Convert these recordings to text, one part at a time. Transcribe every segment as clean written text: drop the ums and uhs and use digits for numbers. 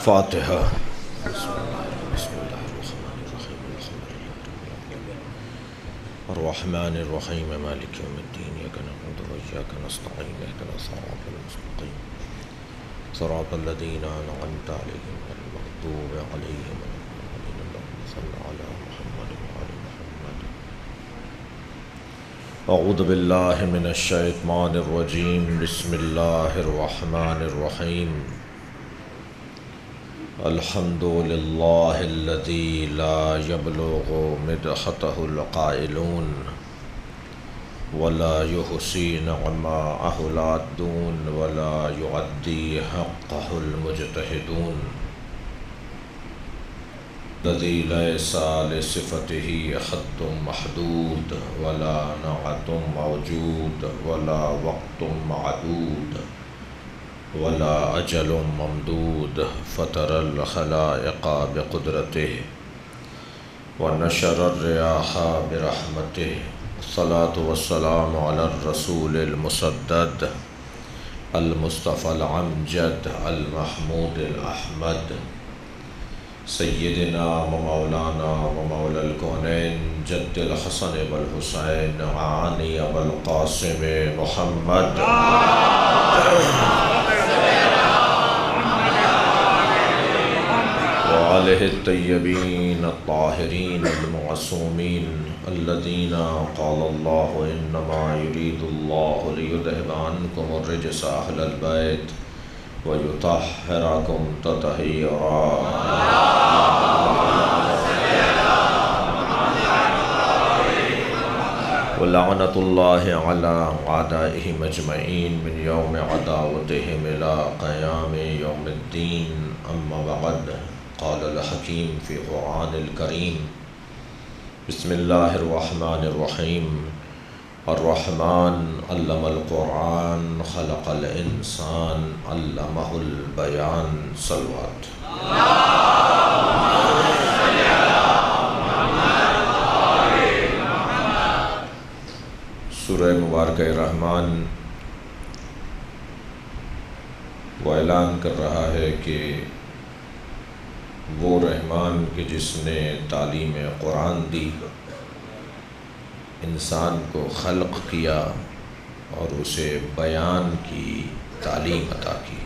فاتحہ۔ الرحمن الرحیم مالک یوم الدین ایاک نعبد و ایاک نستعین اہدنا الصراط المستقیم صراط الذین انعمت علیہم غیر المغضوب علیہم ولا الضالین اللہم صل علی محمد وعلی محمد۔ اعوذ باللہ من الشیطان الرجیم، بسم اللہ الرحمن الرحیم۔ الحمد للہ الذی لا یبلغ مدحتہ القائلون ولا یحصی نعماءہ العادون ولا یعدی حقہ المجتہدون، الذی لیس لصفتہ حد محدود ولا نعت موجود ولا وقت معدود ولا اجل ممدود، فطر الخلائق بقدرتہ ونشر الریاح برحمتہ، الصلاة والسلام علی الرسول المسدد المصطفى الامجد المحمود الاحمد، سیدنا و مولانا و مولا الکونین جد الحسن والحسین عانی والقاسم محمد وآلہ الطیبین الطاہرین المعصومین الذین قال اللہ انما یرید اللہ لیذہب عنکم الرجس اہل البیت ویطہرکم تطہیرا۔ ولعنۃ اللہ علی اعدائہم اجمعین من یوم عداوتہم الی قیام یوم الدین، اما بعد، قال الحکیم فی قرآن الکریم، بسم اللہ الرحمن الرحیم۔ الرحمن علم القرآن خلق الانسان علمہ البیان۔ صلوات۔ سورہ مبارکہ رحمان وہ اعلان کر رہا ہے کہ وہ رحمان کہ جس نے تعلیم قرآن دی، انسان کو خلق کیا اور اسے بیان کی تعلیم عطا کی۔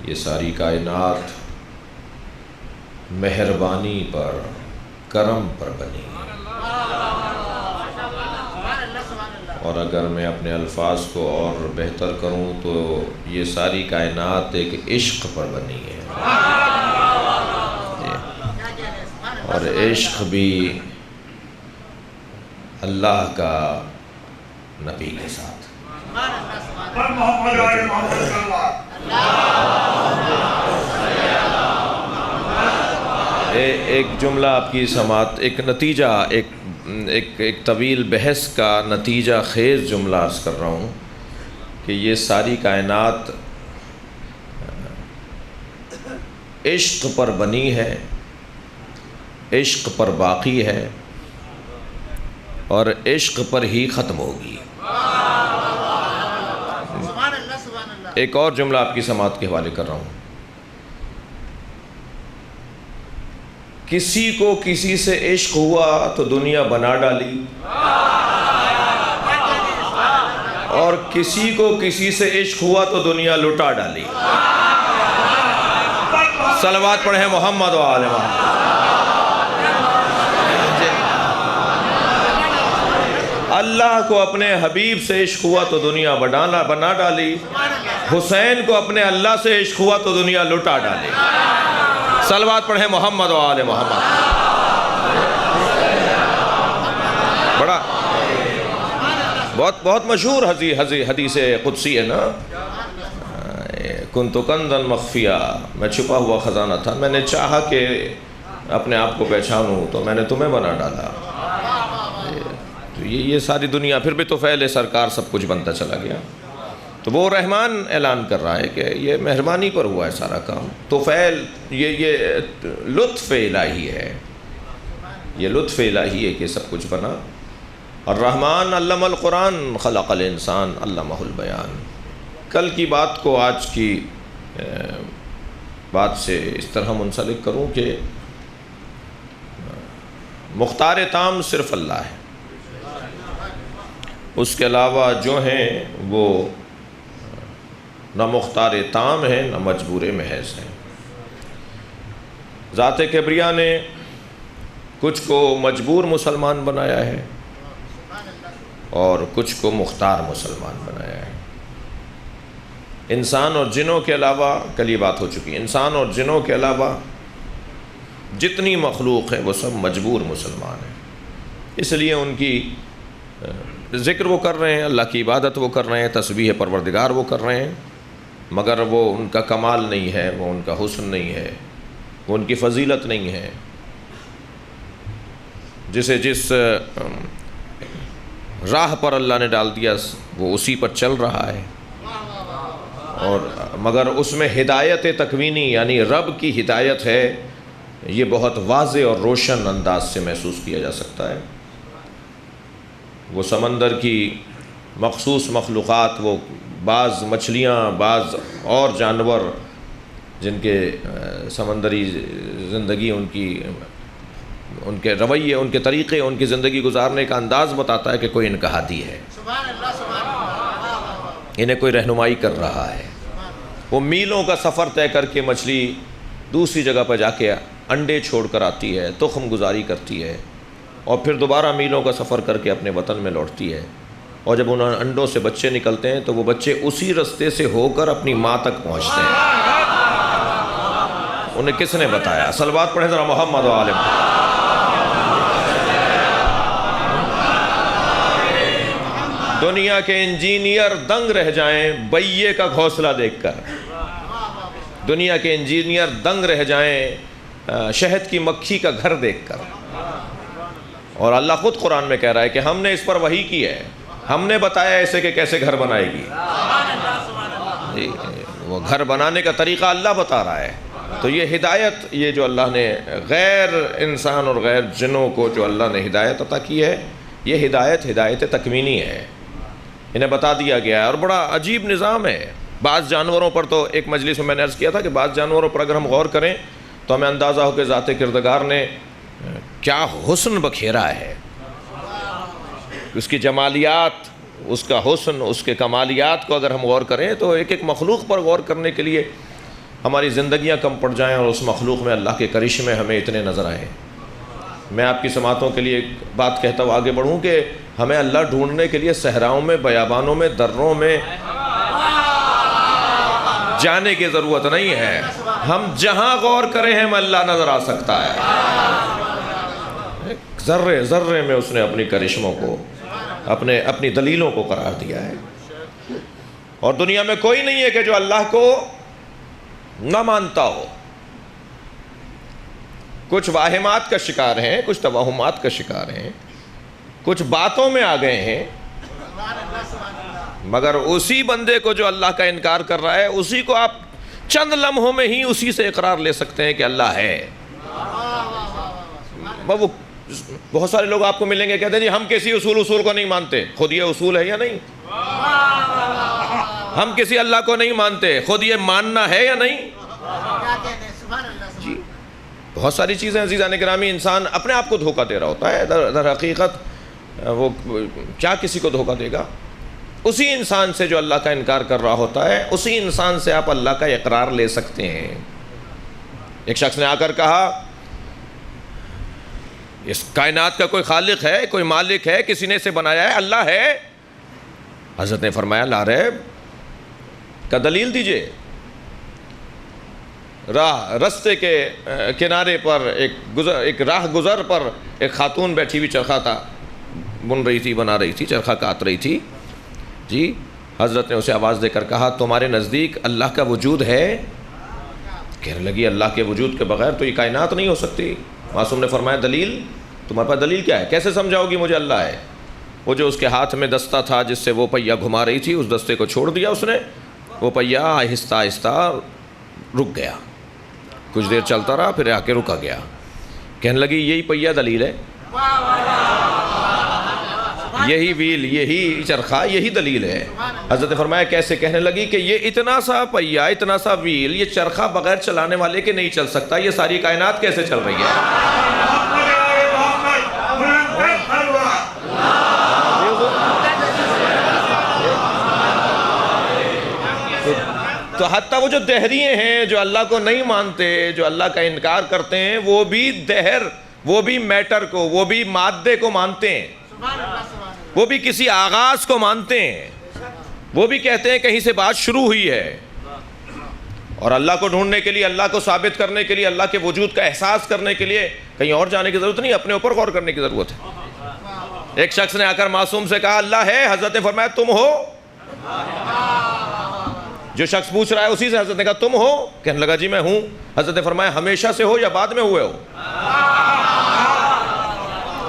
یہ ساری کائنات مہربانی پر، کرم پر بنی ہے، اور اگر میں اپنے الفاظ کو اور بہتر کروں تو یہ ساری کائنات ایک عشق پر بنی ہے، اور عشق بھی اللہ کا نبی کے ساتھ۔ ایک جملہ آپ کی سماعت، ایک نتیجہ، ایک طویل بحث کا نتیجہ خیز جملہ عرض کر رہا ہوں کہ یہ ساری کائنات عشق پر بنی ہے، عشق پر باقی ہے، اور عشق پر ہی ختم ہوگی۔ ایک اور جملہ آپ کی سماعت کے حوالے کر رہا ہوں، کسی کو کسی سے عشق ہوا تو دنیا بنا ڈالی، اور کسی کو کسی سے عشق ہوا تو دنیا لٹا ڈالی۔ صلوات پڑھیں محمد و آل محمد۔ اللہ کو اپنے حبیب سے عشق ہوا تو دنیا بنا ڈالی، حسین کو اپنے اللہ سے عشق ہوا تو دنیا لٹا ڈالی۔ صلوات پڑھیں محمد و آل محمد۔ بڑا بہت مشہور حدیث قدسی ہے نا، کنت کنزا مخفیا، میں چھپا ہوا خزانہ تھا، میں نے چاہا کہ اپنے آپ کو پہچانوں تو میں نے تمہیں بنا ڈالا۔ تو یہ ساری دنیا، پھر بھی طفیل سرکار سب کچھ بنتا چلا گیا۔ تو وہ رحمان اعلان کر رہا ہے کہ یہ مہربانی پر ہوا ہے سارا کام، طفیل، یہ لطف الہی ہے، یہ لطف الہی ہے کہ سب کچھ بنا۔ الرحمن علم القرآن خلق الانسان علمہ البیان۔ کل کی بات کو آج کی بات سے اس طرح منسلک کروں کہ مختار تام صرف اللہ ہے، اس کے علاوہ جو ہیں وہ نہ مختار تام ہیں نہ مجبور محض ہیں۔ ذات کبریا نے کچھ کو مجبور مسلمان بنایا ہے اور کچھ کو مختار مسلمان بنایا ہے۔ انسان اور جنوں کے علاوہ، کل یہ بات ہو چکی، انسان اور جنوں کے علاوہ جتنی مخلوق ہے وہ سب مجبور مسلمان ہیں، اس لیے ان کی ذکر وہ کر رہے ہیں، اللہ کی عبادت وہ کر رہے ہیں، تسبیح پروردگار وہ کر رہے ہیں، مگر وہ ان کا کمال نہیں ہے، وہ ان کا حسن نہیں ہے، وہ ان کی فضیلت نہیں ہے۔ جسے جس راہ پر اللہ نے ڈال دیا وہ اسی پر چل رہا ہے، اور مگر اس میں ہدایت تکوینی یعنی رب کی ہدایت ہے، یہ بہت واضح اور روشن انداز سے محسوس کیا جا سکتا ہے۔ وہ سمندر کی مخصوص مخلوقات، وہ بعض مچھلیاں، بعض اور جانور جن کے سمندری زندگی، ان کے رویے، ان کے طریقے، ان کی زندگی گزارنے کا انداز بتاتا ہے کہ کوئی ان کا ہادی ہے، انہیں کوئی رہنمائی کر رہا ہے۔ وہ میلوں کا سفر طے کر کے مچھلی دوسری جگہ پر جا کے انڈے چھوڑ کر آتی ہے، تخم گزاری کرتی ہے، اور پھر دوبارہ میلوں کا سفر کر کے اپنے وطن میں لوٹتی ہے، اور جب ان انڈوں سے بچے نکلتے ہیں تو وہ بچے اسی رستے سے ہو کر اپنی ماں تک پہنچتے ہیں۔ انہیں کس نے بتایا؟ اصل بات پڑھیں ذرا محمد و عالم۔ دنیا کے انجینئر دنگ رہ جائیں بہیے کا گھونسلہ دیکھ کر، دنیا کے انجینئر دنگ رہ جائیں شہد کی مکھی کا گھر دیکھ کر، اور اللہ خود قرآن میں کہہ رہا ہے کہ ہم نے اس پر وحی کی ہے، ہم نے بتایا ایسے کہ کیسے گھر بنائے گی۔ جی، وہ گھر بنانے کا طریقہ اللہ بتا رہا ہے۔ تو یہ ہدایت، یہ جو اللہ نے غیر انسان اور غیر جنوں کو جو اللہ نے ہدایت عطا کی ہے، یہ ہدایت تکوینی ہے، انہیں بتا دیا گیا ہے، اور بڑا عجیب نظام ہے۔ بعض جانوروں پر تو ایک مجلس میں نے عرض کیا تھا کہ بعض جانوروں پر اگر ہم غور کریں تو ہمیں اندازہ ہو کہ ذات کردگار نے کیا حسن بکھیرا ہے، اس کی جمالیات، اس کا حسن، اس کے کمالیات کو اگر ہم غور کریں تو ایک ایک مخلوق پر غور کرنے کے لیے ہماری زندگیاں کم پڑ جائیں، اور اس مخلوق میں اللہ کے کرشمے ہمیں اتنے نظر آئیں۔ میں آپ کی سماعتوں کے لیے ایک بات کہتا ہوں آگے بڑھوں کہ ہمیں اللہ ڈھونڈنے کے لیے صحراؤں میں، بیابانوں میں، دروں میں جانے کی ضرورت نہیں ہے، ہم جہاں غور کریں ہمیں اللہ نظر آ سکتا ہے۔ ذرے ذرے میں اس نے اپنی کرشموں کو، اپنی دلیلوں کو قرار دیا ہے، اور دنیا میں کوئی نہیں ہے کہ جو اللہ کو نہ مانتا ہو۔ کچھ واہمات کا شکار ہیں، کچھ توہمات کا شکار ہیں، کچھ باتوں میں آ گئے ہیں، مگر اسی بندے کو جو اللہ کا انکار کر رہا ہے، اسی کو آپ چند لمحوں میں ہی اسی سے اقرار لے سکتے ہیں کہ اللہ ہے۔ وہ بہت سارے لوگ آپ کو ملیں گے کہتے ہیں جی ہم کسی اصول کو نہیں مانتے، خود یہ اصول ہے یا نہیں؟ ہم کسی اللہ کو نہیں مانتے، خود یہ ماننا ہے یا نہیں؟ جی، بہت ساری چیزیں عزیزان گرامی، انسان اپنے آپ کو دھوکہ دے رہا ہوتا ہے، در حقیقت وہ کیا کسی کو دھوکہ دے گا؟ اسی انسان سے جو اللہ کا انکار کر رہا ہوتا ہے، اسی انسان سے آپ اللہ کا اقرار لے سکتے ہیں۔ ایک شخص نے آ کر کہا اس کائنات کا کوئی خالق ہے، کوئی مالک ہے، کسی نے اسے بنایا ہے، اللہ ہے؟ حضرت نے فرمایا لا ریب کا دلیل دیجئے۔ رستے کے کنارے پر ایک راہ گزر پر ایک خاتون بیٹھی ہوئی چرخہ تھا، بن رہی تھی، بنا رہی تھی، چرخہ کاٹ رہی تھی۔ جی، حضرت نے اسے آواز دے کر کہا تمہارے نزدیک اللہ کا وجود ہے؟ کہنے لگی اللہ کے وجود کے بغیر تو یہ کائنات نہیں ہو سکتی۔ معصوم نے فرمایا دلیل؟ تمہارے پاس دلیل کیا ہے؟ کیسے سمجھاؤ گی مجھے اللہ ہے؟ وہ جو اس کے ہاتھ میں دستہ تھا جس سے وہ پہیہ گھما رہی تھی، اس دستے کو چھوڑ دیا اس نے، وہ پہیہ آہستہ آہستہ رک گیا، کچھ دیر چلتا رہا، پھر آ کے رکا گیا۔ کہنے لگی یہی پہیہ دلیل ہے؟ یہی ویل، یہی چرخہ، یہی دلیل ہے۔ حضرت فرمایا کیسے؟ کہنے لگی کہ یہ اتنا سا پہیہ، اتنا سا ویل، یہ چرخہ بغیر چلانے والے کے نہیں چل سکتا، یہ ساری کائنات کیسے چل رہی ہے؟ تو حتیٰ وہ جو دہریے ہیں، جو اللہ کو نہیں مانتے، جو اللہ کا انکار کرتے ہیں، وہ بھی دہر، وہ بھی میٹر کو، وہ بھی مادے کو مانتے ہیں، وہ بھی کسی آغاز کو مانتے ہیں، وہ بھی کہتے ہیں کہیں سے بات شروع ہوئی ہے۔ اور اللہ کو ڈھونڈنے کے لیے، اللہ کو ثابت کرنے کے لیے، اللہ کے وجود کا احساس کرنے کے لیے کہیں اور جانے کی ضرورت نہیں، اپنے اوپر غور کرنے کی ضرورت ہے۔ ایک شخص نے آ کر معصوم سے کہا اللہ ہے، حضرت نے فرمایا تم ہو؟ جو شخص پوچھ رہا ہے اسی سے حضرت نے کہا تم ہو؟ کہنے لگا جی میں ہوں۔ حضرت نے فرمایا ہمیشہ سے ہو یا بعد میں ہوئے ہو؟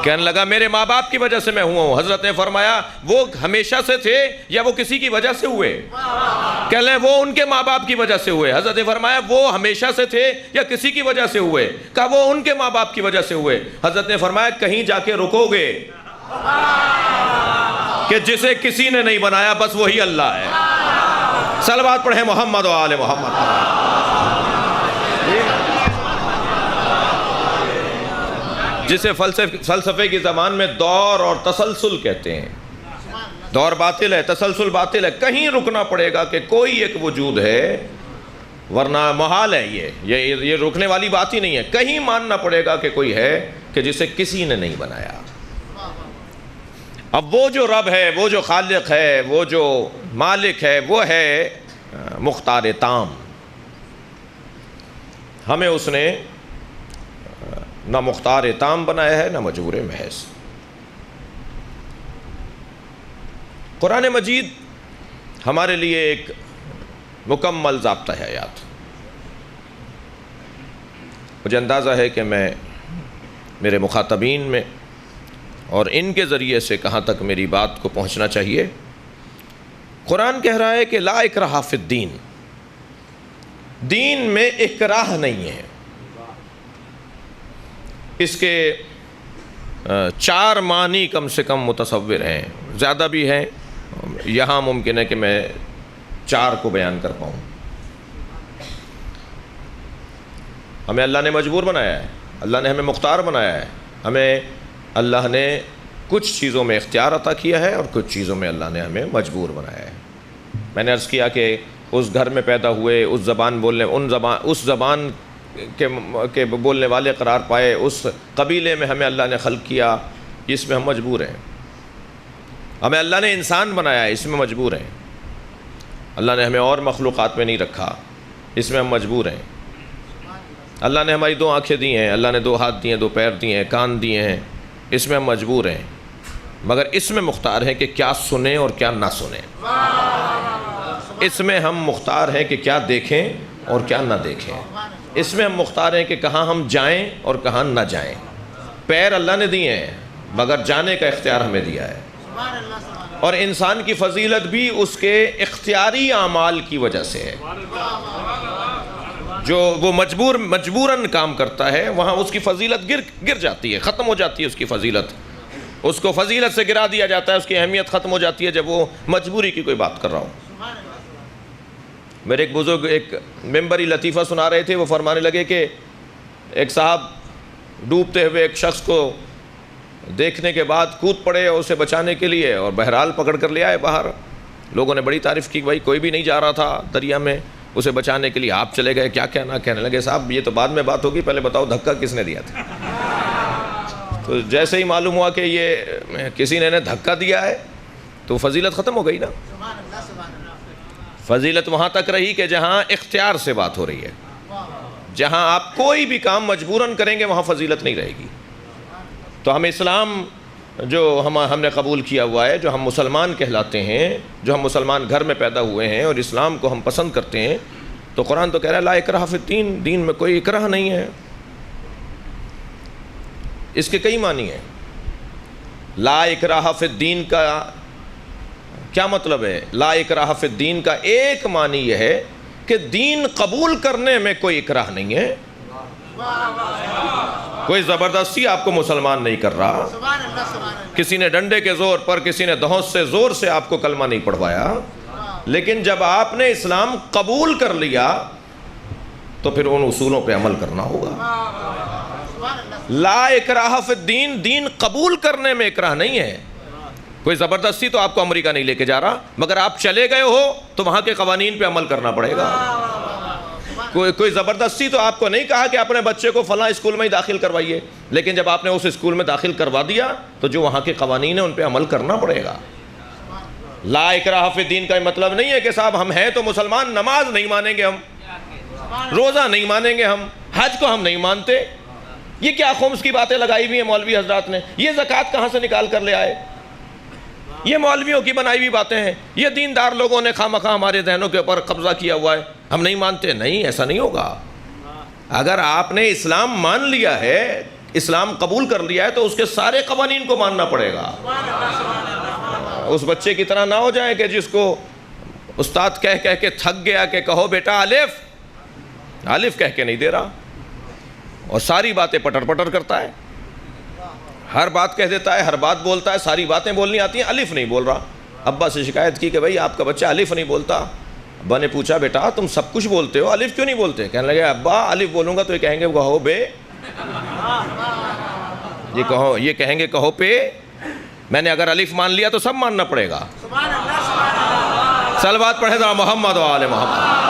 کہنے لگا میرے ماں باپ کی وجہ سے میں ہوا ہوں۔ حضرت نے فرمایا وہ ہمیشہ سے تھے یا وہ کسی کی وجہ سے ہوئے؟ کہنے لگا وہ ان کے ماں باپ کی وجہ سے ہوئے۔ حضرت نے فرمایا وہ ہمیشہ سے تھے یا کسی کی وجہ سے ہوئے؟ کہا وہ ان کے ماں باپ کی وجہ سے ہوئے۔ حضرت نے فرمایا کہیں جا کے رکو گے کہ جسے کسی نے نہیں بنایا بس وہی اللہ ہے۔ صلوات پڑھیں محمد و آل محمد۔ جسے فلسفے کی زبان میں دور اور تسلسل کہتے ہیں۔ دور باطل ہے، تسلسل باطل ہے، کہیں رکنا پڑے گا کہ کوئی ایک وجود ہے، ورنہ محال ہے یہ رکنے والی بات ہی نہیں ہے۔ کہیں ماننا پڑے گا کہ کوئی ہے کہ جسے کسی نے نہیں بنایا۔ اب وہ جو رب ہے، وہ جو خالق ہے، وہ جو مالک ہے، وہ ہے مختار تام۔ ہمیں اس نے نہ مختار تام بنایا ہے نہ مجبور محض۔ قرآن مجید ہمارے لیے ایک مکمل ضابطہ حیات۔ مجھے اندازہ ہے کہ میں میرے مخاطبین میں اور ان کے ذریعے سے کہاں تک میری بات کو پہنچنا چاہیے۔ قرآن کہہ رہا ہے کہ لا اکراہ فی الدین، دین میں اکراہ نہیں ہے۔ اس کے 4 معنی کم سے کم متصور ہیں، زیادہ بھی ہیں، یہاں ممکن ہے کہ میں 4 کو بیان کر پاؤں۔ ہمیں اللہ نے مجبور بنایا ہے، اللہ نے ہمیں مختار بنایا ہے، ہمیں اللہ نے کچھ چیزوں میں اختیار عطا کیا ہے اور کچھ چیزوں میں اللہ نے ہمیں مجبور بنایا ہے۔ میں نے عرض کیا کہ اس گھر میں پیدا ہوئے، اس زبان کے بولنے والے قرار پائے، اس قبیلے میں ہمیں اللہ نے خلق کیا، اس میں ہم مجبور ہیں۔ ہمیں اللہ نے انسان بنایا ہے، اس میں مجبور ہیں۔ اللہ نے ہمیں اور مخلوقات میں نہیں رکھا، اس میں ہم مجبور ہیں۔ اللہ نے ہماری 2 آنکھیں دی ہیں، اللہ نے 2 ہاتھ دیے ہیں، 2 پیر دیے ہیں، کان دیے ہیں، اس میں ہم مجبور ہیں، مگر اس میں مختار ہیں کہ کیا سنیں اور کیا نہ سنیں۔ اس میں ہم مختار ہیں کہ کیا دیکھیں اور کیا نہ دیکھیں۔ اس میں ہم مختار ہیں کہ کہاں ہم جائیں اور کہاں نہ جائیں۔ پیر اللہ نے دیے ہیں مگر جانے کا اختیار ہمیں دیا ہے، اور انسان کی فضیلت بھی اس کے اختیاری اعمال کی وجہ سے ہے۔ جو وہ مجبوراً کام کرتا ہے وہاں اس کی فضیلت گر جاتی ہے، ختم ہو جاتی ہے اس کی فضیلت، اس کو فضیلت سے گرا دیا جاتا ہے، اس کی اہمیت ختم ہو جاتی ہے جب وہ مجبوری کی کوئی بات کر رہا ہوں۔ میرے ایک بزرگ ایک ممبری لطیفہ سنا رہے تھے، وہ فرمانے لگے کہ ایک صاحب ڈوبتے ہوئے ایک شخص کو دیکھنے کے بعد کود پڑے اور اسے بچانے کے لیے، اور بہرحال پکڑ کر لے آئے باہر۔ لوگوں نے بڑی تعریف کی، بھائی کوئی بھی نہیں جا رہا تھا دریا میں، اسے بچانے کے لیے آپ چلے گئے، کیا کہنا؟ کہنے لگے صاحب یہ تو بعد میں بات ہوگی، پہلے بتاؤ دھکا کس نے دیا تھا؟ تو جیسے ہی معلوم ہوا کہ یہ کسی نے دھکا دیا ہے تو فضیلت ختم ہو گئی نا۔ فضیلت وہاں تک رہی کہ جہاں اختیار سے بات ہو رہی ہے، جہاں آپ کوئی بھی کام مجبوراً کریں گے وہاں فضیلت نہیں رہے گی۔ تو ہم اسلام جو ہم نے قبول کیا ہوا ہے، جو ہم مسلمان کہلاتے ہیں، جو ہم مسلمان گھر میں پیدا ہوئے ہیں اور اسلام کو ہم پسند کرتے ہیں، تو قرآن تو کہہ رہا ہے لا اکراہ فی الدین، دین میں کوئی اکراہ نہیں ہے۔ اس کے کئی معنی ہیں۔ لا اکراہ فی الدین کا کیا مطلب ہے؟ لا اکراہ فی الدین کا ایک معنی یہ ہے کہ دین قبول کرنے میں کوئی اکراہ نہیں ہے، کوئی زبردستی آپ کو مسلمان نہیں کر رہا کسی نے ڈنڈے کے زور پر، کسی نے دھونس سے زور سے آپ کو کلمہ نہیں پڑھوایا، لیکن جب آپ نے اسلام قبول کر لیا تو پھر ان اصولوں پہ عمل کرنا ہوگا۔ لا اکراہ فی الدین، دین قبول کرنے میں اکراہ نہیں ہے۔ کوئی زبردستی تو آپ کو امریکہ نہیں لے کے جا رہا، مگر آپ چلے گئے ہو تو وہاں کے قوانین پہ عمل کرنا پڑے گا۔ کوئی زبردستی تو آپ کو نہیں کہا کہ اپنے بچے کو فلاں اسکول میں ہی داخل کروائیے، لیکن جب آپ نے اس اسکول میں داخل کروا دیا تو جو وہاں کے قوانین ہیں ان پہ عمل کرنا پڑے گا۔ لا اکراہ فی الدین کا مطلب نہیں ہے کہ صاحب ہم ہیں تو مسلمان، نماز نہیں مانیں گے ہم، روزہ نہیں مانیں گے ہم، حج کو ہم نہیں مانتے۔ یہ کیا خمس کی باتیں لگائی ہوئی ہیں مولوی حضرات نے؟ یہ زکوٰۃ کہاں سے نکال کر لے آئے؟ یہ مولویوں کی بنائی ہوئی باتیں ہیں، یہ دیندار لوگوں نے خواہ ہمارے ذہنوں کے اوپر قبضہ کیا ہوا ہے، ہم نہیں مانتے۔ نہیں، ایسا نہیں ہوگا۔ اگر آپ نے اسلام مان لیا ہے، اسلام قبول کر لیا ہے، تو اس کے سارے قوانین کو ماننا پڑے گا۔ اس بچے کی طرح نہ ہو جائیں کہ جس کو استاد کہہ کے تھک گیا کہ کہو بیٹا الف، الف کہہ کے نہیں دے رہا، اور ساری باتیں پٹر پٹر کرتا ہے، ہر بات کہہ دیتا ہے، ہر بات بولتا ہے، ساری باتیں بولنی آتی ہیں، الف نہیں بول رہا۔ ابا سے شکایت کی کہ بھائی آپ کا بچہ الف نہیں بولتا۔ ابا نے پوچھا بیٹا تم سب کچھ بولتے ہو، الف کیوں نہیں بولتے؟ کہنے لگے ابا الف بولوں گا تو یہ کہیں گے کہو بے، یہ کہیں گے کہو پے۔ میں نے اگر الف مان لیا تو سب ماننا پڑے گا۔ صلوات پڑھے ذرا محمد و آل محمد۔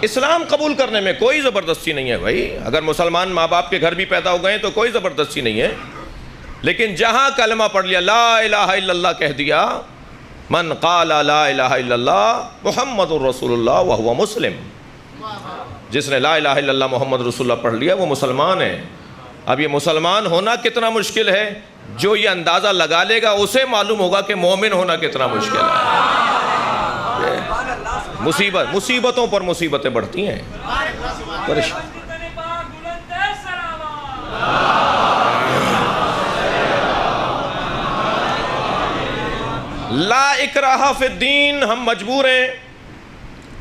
اسلام قبول کرنے میں کوئی زبردستی نہیں ہے بھائی۔ اگر مسلمان ماں باپ کے گھر بھی پیدا ہو گئے تو کوئی زبردستی نہیں ہے، لیکن جہاں کلمہ پڑھ لیا، لا الہ الا اللہ کہہ دیا، من قال لا الہ الا اللہ محمد الرسول اللہ وہو مسلم، جس نے لا الہ الا اللہ محمد رسول اللہ پڑھ لیا وہ مسلمان ہے۔ اب یہ مسلمان ہونا کتنا مشکل ہے، جو یہ اندازہ لگا لے گا اسے معلوم ہوگا کہ مومن ہونا کتنا مشکل ہے۔ مصیبتوں پر مصیبتیں بڑھتی ہیں۔ لا اکراہ فی الدین، ہم مجبور ہیں،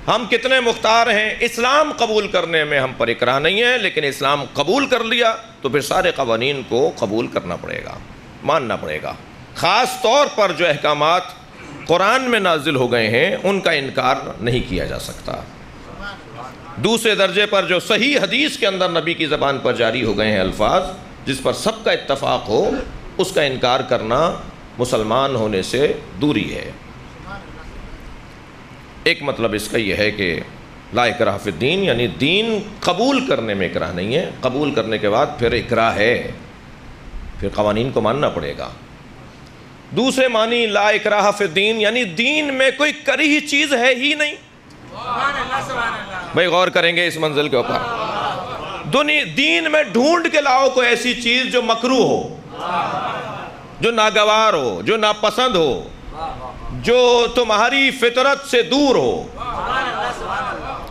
ہم کتنے مختار ہیں۔ اسلام قبول کرنے میں ہم پر اکراہ نہیں ہے، لیکن اسلام قبول کر لیا تو پھر سارے قوانین کو قبول کرنا پڑے گا، ماننا پڑے گا۔ خاص طور پر جو احکامات قرآن میں نازل ہو گئے ہیں ان کا انکار نہیں کیا جا سکتا۔ دوسرے درجے پر جو صحیح حدیث کے اندر نبی کی زبان پر جاری ہو گئے ہیں الفاظ، جس پر سب کا اتفاق ہو، اس کا انکار کرنا مسلمان ہونے سے دوری ہے۔ ایک مطلب اس کا یہ ہے کہ لا اکراہ فی الدین، یعنی دین قبول کرنے میں اکراہ نہیں ہے، قبول کرنے کے بعد پھر اکراہ ہے، پھر قوانین کو ماننا پڑے گا۔ دوسرے معنی لا اکراہ فی الدین، یعنی دین میں کوئی کریہ چیز ہے ہی نہیں۔ بھائی غور کریں گے اس منزل کے اوپر، دین میں ڈھونڈ کے لاؤ کوئی ایسی چیز جو مکروہ ہو، جو ناگوار ہو، جو ناپسند ہو، جو تمہاری فطرت سے دور ہو۔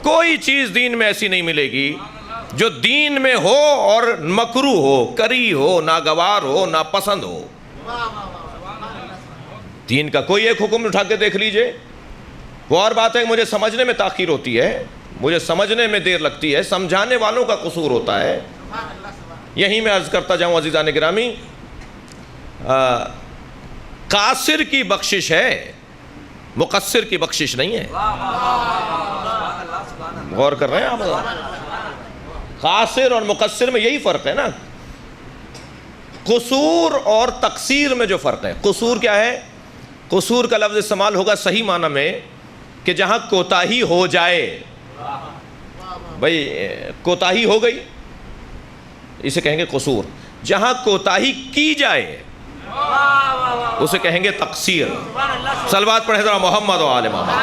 کوئی چیز دین میں ایسی نہیں ملے گی جو دین میں ہو اور مکروہ ہو، کریہ ہو، ناگوار ہو، ناپسند ہو۔ دین کا کوئی ایک حکم اٹھا کے دیکھ لیجئے۔ وہ اور بات ہے کہ مجھے سمجھنے میں تاخیر ہوتی ہے، مجھے سمجھنے میں دیر لگتی ہے، سمجھانے والوں کا قصور ہوتا ہے۔ یہیں میں عرض کرتا جاؤں عزیزان گرامی، قاصر کی بخشش ہے، مقصر کی بخشش نہیں ہے۔ غور کر رہے ہیں آپ؟ قاصر اور مقصر میں یہی فرق ہے نا۔ قصور اور تقصیر میں جو فرق ہے، قصور کیا ہے؟ قصور کا لفظ استعمال ہوگا صحیح معنی میں کہ جہاں کوتاہی ہو جائے۔ بھئی کوتاہی ہو گئی، اسے کہیں گے قصور۔ جہاں کوتاہی کی جائے اسے کہیں گے تقصیر۔ صلوات پڑھیں ذرا محمد و آل محمد۔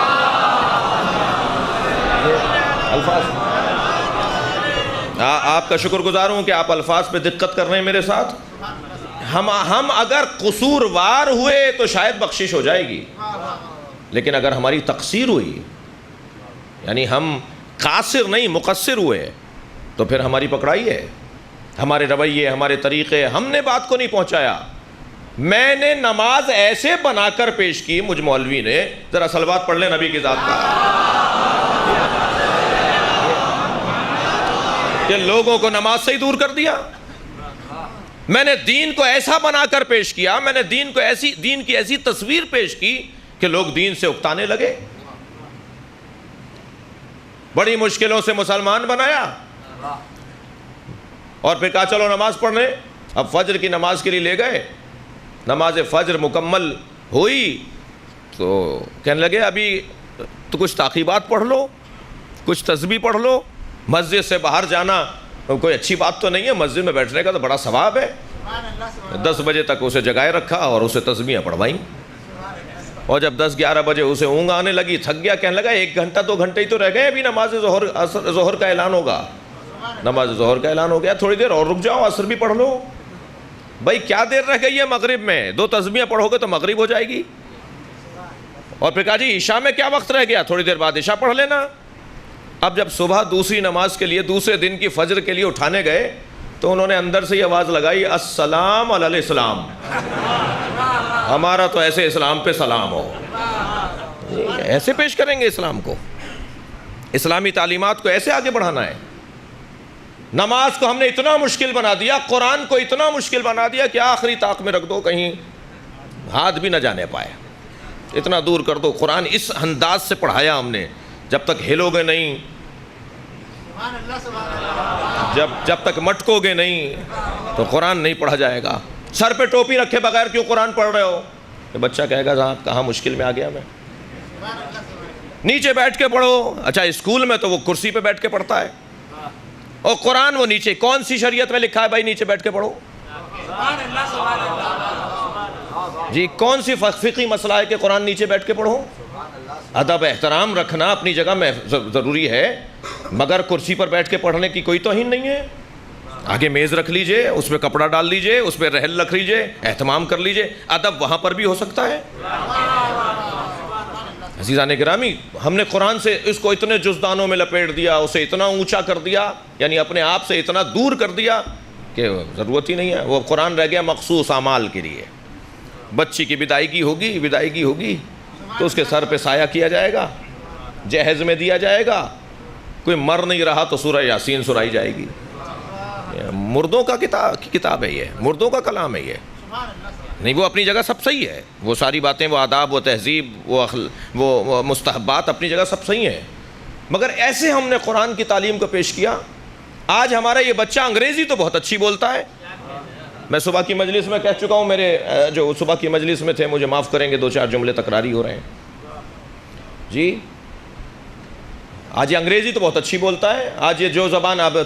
الفاظ آپ کا شکر گزار ہوں کہ آپ الفاظ پہ دقت کر رہے ہیں میرے ساتھ۔ ہم اگر قصوروار ہوئے تو شاید بخشش ہو جائے گی، لیکن اگر ہماری تقصیر ہوئی، یعنی ہم قاصر نہیں مقصر ہوئے، تو پھر ہماری پکڑائی ہے۔ ہمارے رویے، ہمارے طریقے، ہم نے بات کو نہیں پہنچایا۔ میں نے نماز ایسے بنا کر پیش کی، مجھ مولوی نے، ذرا صلوات پڑھ لیں نبی کی ذات کا۔ کہ لوگوں کو نماز سے ہی دور کر دیا. میں نے دین کو ایسا بنا کر پیش کیا, میں نے دین کی ایسی تصویر پیش کی کہ لوگ دین سے اکتانے لگے. بڑی مشکلوں سے مسلمان بنایا اور پھر کہا چلو نماز پڑھنے. اب فجر کی نماز کے لیے لے گئے, نماز فجر مکمل ہوئی تو کہنے لگے ابھی تو کچھ تعقیبات پڑھ لو, کچھ تسبیح پڑھ لو. مسجد سے باہر جانا کوئی اچھی بات تو نہیں ہے, مسجد میں بیٹھنے کا تو بڑا ثواب ہے. 10 بجے تک اسے جگائے رکھا اور اسے تسبیحیں پڑھوائیں, اور جب 10-11 بجے اسے اونگ آنے لگی, تھک گیا, کہنے لگا 1 گھنٹہ 2 گھنٹے ہی تو رہ گئے, ابھی نماز ظہر کا اعلان ہوگا. نماز ظہر کا اعلان ہو گیا, تھوڑی دیر اور رک جاؤ, عصر بھی پڑھ لو. بھائی کیا دیر رہ گئی ہے مغرب میں, 2 تسبیحیں پڑھو گے تو مغرب ہو جائے گی. اور پھر کہا جی عشاء میں کیا وقت رہ گیا, تھوڑی دیر بعد عشاء پڑھ لینا. اب جب صبح دوسری نماز کے لیے, دوسرے دن کی فجر کے لیے اٹھانے گئے تو انہوں نے اندر سے یہ آواز لگائی, السلام علی الاسلام, ہمارا تو ایسے اسلام پہ سلام ہو. ایسے پیش کریں گے اسلام کو, اسلامی تعلیمات کو ایسے آگے بڑھانا ہے. نماز کو ہم نے اتنا مشکل بنا دیا, قرآن کو اتنا مشکل بنا دیا کہ آخری طاق میں رکھ دو, کہیں ہاتھ بھی نہ جانے پائے, اتنا دور کر دو. قرآن اس انداز سے پڑھایا ہم نے, جب تک ہلو گے نہیں, جب تک مٹکو گے نہیں تو قرآن نہیں پڑھا جائے گا. سر پہ ٹوپی رکھے بغیر کیوں قرآن پڑھ رہے ہو, کہ بچہ کہے گا صاحب کہاں مشکل میں آ گیا میں. نیچے بیٹھ کے پڑھو. اچھا اسکول میں تو وہ کرسی پہ بیٹھ کے پڑھتا ہے, اور قرآن وہ نیچے. کون سی شریعت میں لکھا ہے بھائی نیچے بیٹھ کے پڑھو؟ جی کون سی فقہی مسئلہ ہے کہ قرآن نیچے بیٹھ کے پڑھو؟ ادب احترام رکھنا اپنی جگہ میں ضروری ہے, مگر کرسی پر بیٹھ کے پڑھنے کی کوئی توہین نہیں ہے. آگے میز رکھ لیجئے, اس پہ کپڑا ڈال لیجئے, اس پہ رحل رکھ لیجئے, اہتمام کر لیجئے. ادب وہاں پر بھی ہو سکتا ہے. عزیزان گرامی, ہم نے قرآن سے اس کو اتنے جزدانوں میں لپیٹ دیا, اسے اتنا اونچا کر دیا, یعنی اپنے آپ سے اتنا دور کر دیا کہ ضرورت ہی نہیں ہے. وہ قرآن رہ گیا مخصوص اعمال کے لیے. بچی کی ودائیگی ہوگی تو اس کے سر پہ سایہ کیا جائے گا, جہیز میں دیا جائے گا. کوئی مر نہیں رہا تو سورہ یاسین سنائی جائے گی. مردوں کا کتاب ہے یہ, مردوں کا کلام ہے یہ. نہیں, وہ اپنی جگہ سب صحیح ہے, وہ ساری باتیں, وہ آداب, وہ تہذیب, وہ مستحبات اپنی جگہ سب صحیح ہیں, مگر ایسے ہم نے قرآن کی تعلیم کو پیش کیا. آج ہمارا یہ بچہ انگریزی تو بہت اچھی بولتا ہے. میں صبح کی مجلس میں کہہ چکا ہوں, میرے جو صبح کی مجلس میں تھے مجھے معاف کریں گے, 2-4 جملے تکراری ہو رہے ہیں. جی آج یہ انگریزی تو بہت اچھی بولتا ہے. آج یہ جو زبان اب